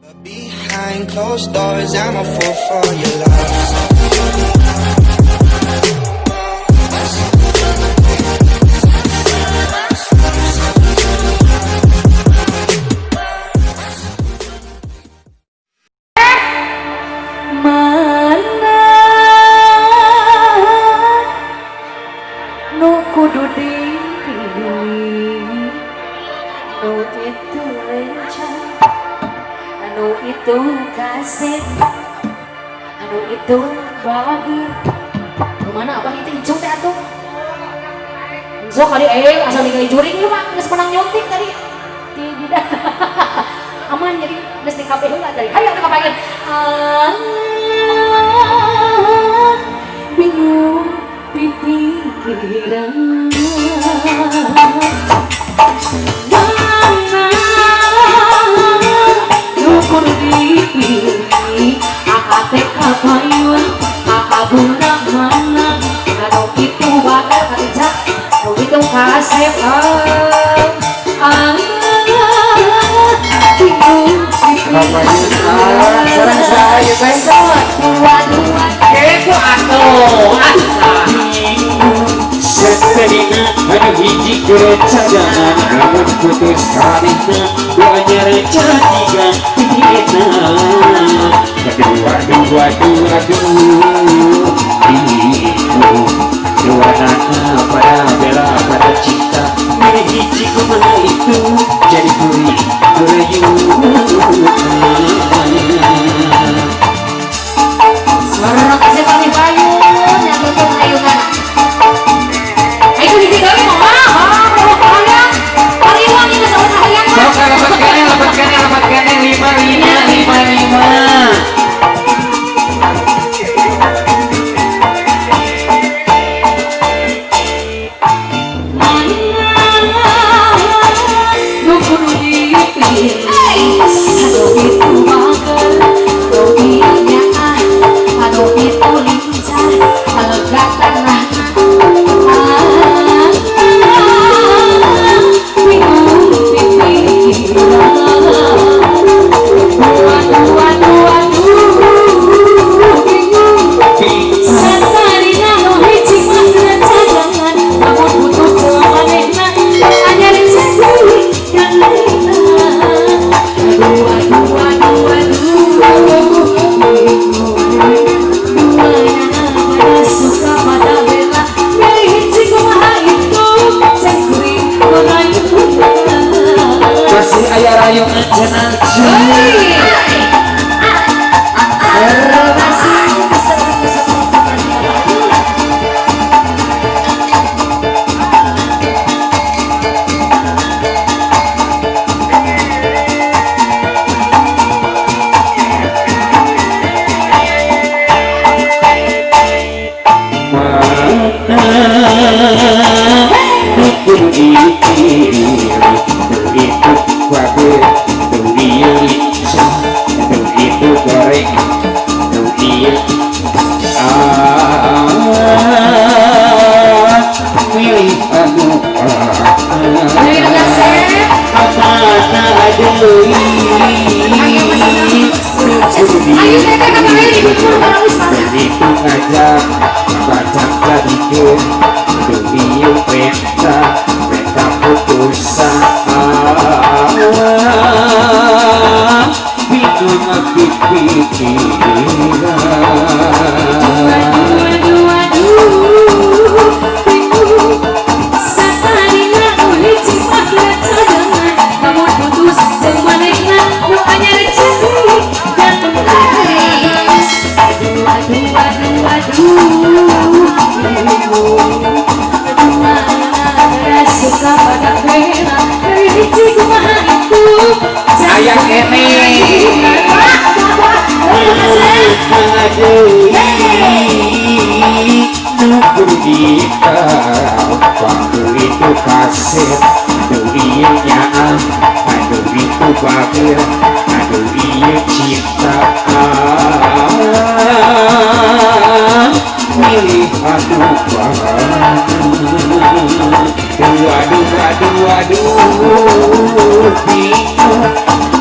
Behind closed doors, I'm a fool for your love. Mana nu kudu dipilih, nu itu rencana, anu itu kasih, anu itu bagi. Kemana abang itu hijau teh atuh? So kali asal ningali juring ieu mah geus menang nyontik tadi. Tidak. Aman jadi geus di kabeh heula tadi. Hayu ka kapanggil. Bingung pikiran. Mana nu kudu dipilih, teh kapayun, guna mana, anu kitu bakal kerja, anu kitu kasep, bingung Sarang saya teh dua kepo atuh seterina anu hiji kecajangan namun putus kalina duanya rencana tiga pikiran dua nana pada bela pada cinta milih hiji kemana itu jadi kuri suara kasih kami payun yang tutup ayunan. Ayo di sini kami mama, hayang, pariwan ini sama hayang. sok lapat kene 55. Ayang kene Nugurita waktu itu kasir durinya aduh itu bagir aduh iya cinta milih aduh aduh bingung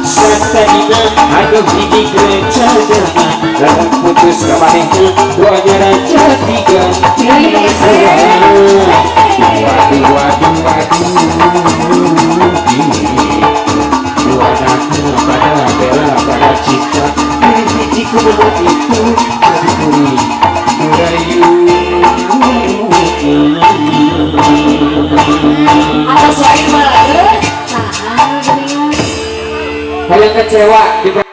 satarina aduh ini kecadangan dalam putus kemarin duanya raja tiga waduh waduh waduh dua anakku pada bela pada cinta ini bijiku menurut itu jadi kuri durayu Atas lain malah. Nah, kalian kecewa juga